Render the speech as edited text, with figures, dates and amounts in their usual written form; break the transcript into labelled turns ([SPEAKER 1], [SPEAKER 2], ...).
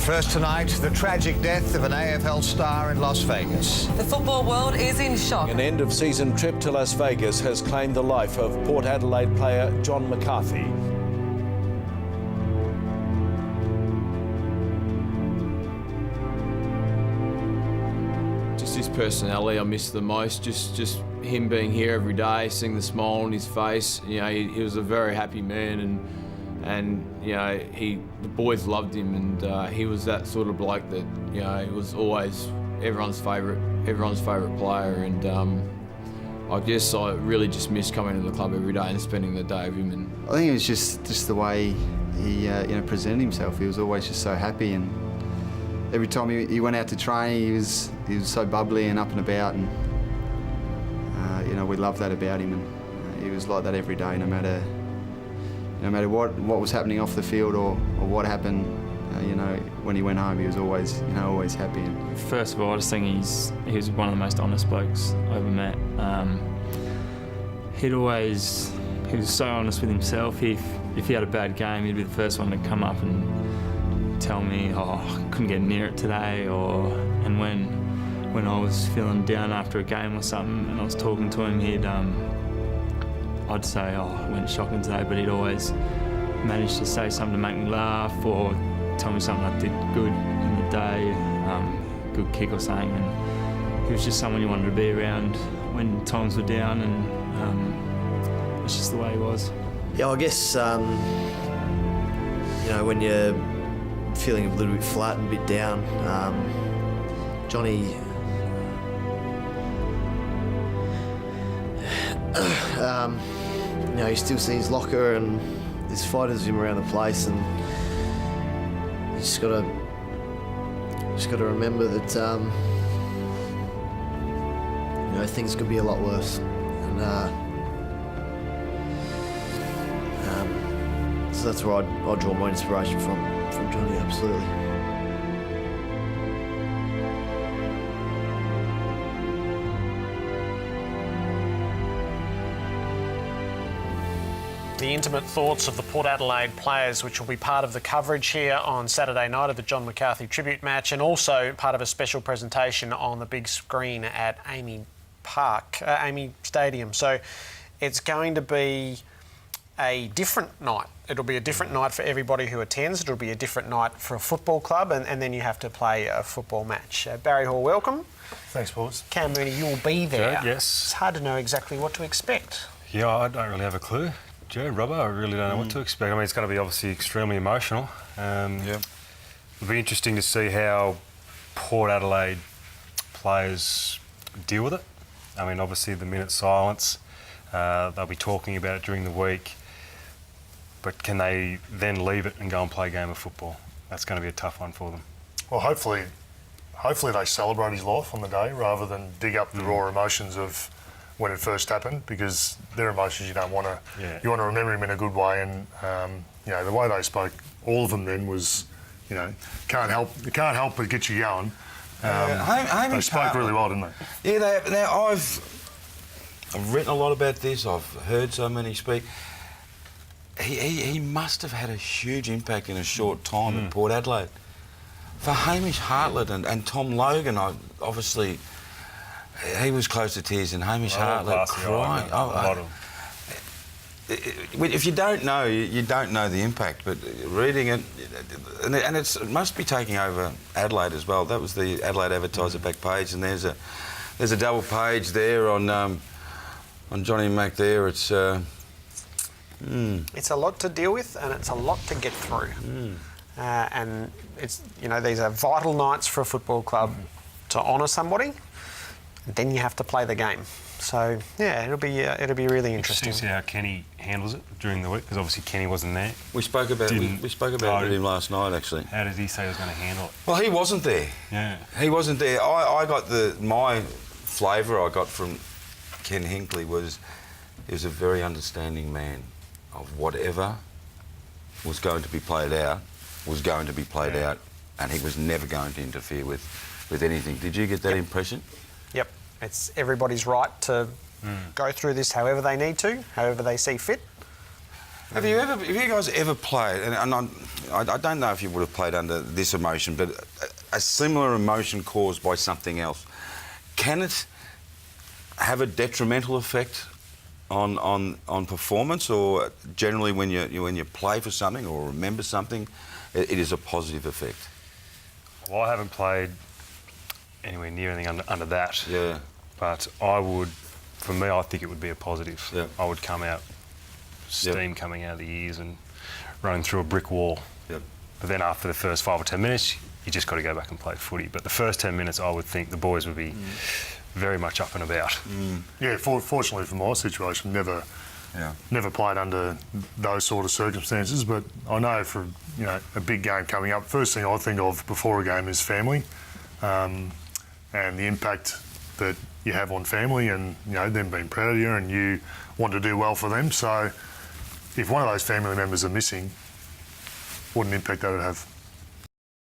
[SPEAKER 1] First tonight, the tragic death of an AFL star in Las Vegas.
[SPEAKER 2] The football world is in shock.
[SPEAKER 3] An end-of-season trip to Las Vegas has claimed the life of Port Adelaide player John McCarthy.
[SPEAKER 4] Just his personality I miss the most, just him being here every day, seeing the smile on his face. You know, he was a very happy man, and you know, the boys loved him, and he was that sort of bloke that, you know, he was always everyone's favourite player, and I guess I really just miss coming to the club every day and spending the day with him. And
[SPEAKER 5] I think it was just the way he presented himself. He was always just so happy, and every time he went out to train, he was so bubbly and up and about, and you know, we loved that about him, and he was like that every day, no matter what was happening off the field or what happened. You know, when he went home, he was always happy. And
[SPEAKER 6] first of all, I just think he was one of the most honest blokes I ever met. He was so honest with himself. If he had a bad game, he'd be the first one to come up and tell me, "Oh, I couldn't get near it today," and when I was feeling down after a game or something, and I was talking to him, I'd say, "Oh, I went shocking today," but he'd always manage to say something to make me laugh or tell me something I did good in the day, good kick or something. And he was just someone you wanted to be around when times were down, and it's just the way he was.
[SPEAKER 7] Yeah, I guess, you know, when you're feeling a little bit flat and a bit down, Johnny... you know, you still see his locker and there's photos of him around the place, and you just got to remember that you know, things could be a lot worse, and so that's where I draw my inspiration from Johnny, absolutely.
[SPEAKER 8] The intimate thoughts of the Port Adelaide players, which will be part of the coverage here on Saturday night of the John McCarthy tribute match, and also part of a special presentation on the big screen at AAMI Stadium. So it's going to be a different night. It'll be a different night for everybody who attends. It'll be a different night for a football club, and then you have to play a football match. Barry Hall, welcome.
[SPEAKER 9] Thanks, Paul's.
[SPEAKER 8] Cam Mooney, you'll be there.
[SPEAKER 9] Jared, yes.
[SPEAKER 8] It's hard to know exactly what to expect.
[SPEAKER 9] Yeah, I don't really have a clue. Jared, Robbo, I really don't know what to expect. I mean, it's going to be obviously extremely emotional. It'll be interesting to see how Port Adelaide players deal with it. I mean, obviously the minute silence, they'll be talking about it during the week, but can they then leave it and go and play a game of football? That's going to be a tough one for them.
[SPEAKER 10] Well, hopefully they celebrate his life on the day rather than dig up the raw emotions of when it first happened, because they're emotions you don't want to... Yeah. You want to remember him in a good way, and you know, the way they spoke, all of them then was, you know, can't help but get you going. They spoke really well, didn't they?
[SPEAKER 11] Yeah, I've written a lot about this. I've heard so many speak. He must have had a huge impact in a short time at Port Adelaide. For Hamish Hartlett and Tom Logan, obviously... He was close to tears, and Hamish Hartlett crying. If you don't know, you don't know the impact. But reading it, and it must be taking over Adelaide as well. That was the Adelaide Advertiser back page, and there's a double page there on Johnny Mac. There, it's
[SPEAKER 8] It's a lot to deal with, and it's a lot to get through. And it's, you know, these are vital nights for a football club to honour somebody. Then you have to play the game. So yeah, it'll be really interesting.
[SPEAKER 9] To see how Kenny handles it during the week, because obviously Kenny wasn't there.
[SPEAKER 11] We spoke about it with him last night, actually.
[SPEAKER 9] How did he say he was going to handle it?
[SPEAKER 11] Well, he wasn't there.
[SPEAKER 9] Yeah,
[SPEAKER 11] he wasn't there. I got my flavour I got from Ken Hinkley was he was a very understanding man of whatever was going to be played out, and he was never going to interfere with anything. Did you get that impression?
[SPEAKER 8] Yep. It's everybody's right to go through this however they need to, however they see fit.
[SPEAKER 11] Have you guys ever played? And I don't know if you would have played under this emotion, but a similar emotion caused by something else. Can it have a detrimental effect on performance, or generally when you play for something or remember something, it is a positive effect?
[SPEAKER 9] Well, I haven't played anywhere near anything under that.
[SPEAKER 11] Yeah.
[SPEAKER 9] But for me, I think it would be a positive.
[SPEAKER 11] Yeah.
[SPEAKER 9] I would come out, steam coming out of the ears and running through a brick wall.
[SPEAKER 11] Yep.
[SPEAKER 9] But then after the first 5 or 10 minutes, you just got to go back and play footy. But the first 10 minutes, I would think the boys would be very much up and about.
[SPEAKER 10] Yeah, fortunately for my situation, never played under those sort of circumstances. But I know for a big game coming up, first thing I think of before a game is family, and the impact that you have on family, and them being proud of you, and you want to do well for them. So if one of those family members are missing, what an impact that would have.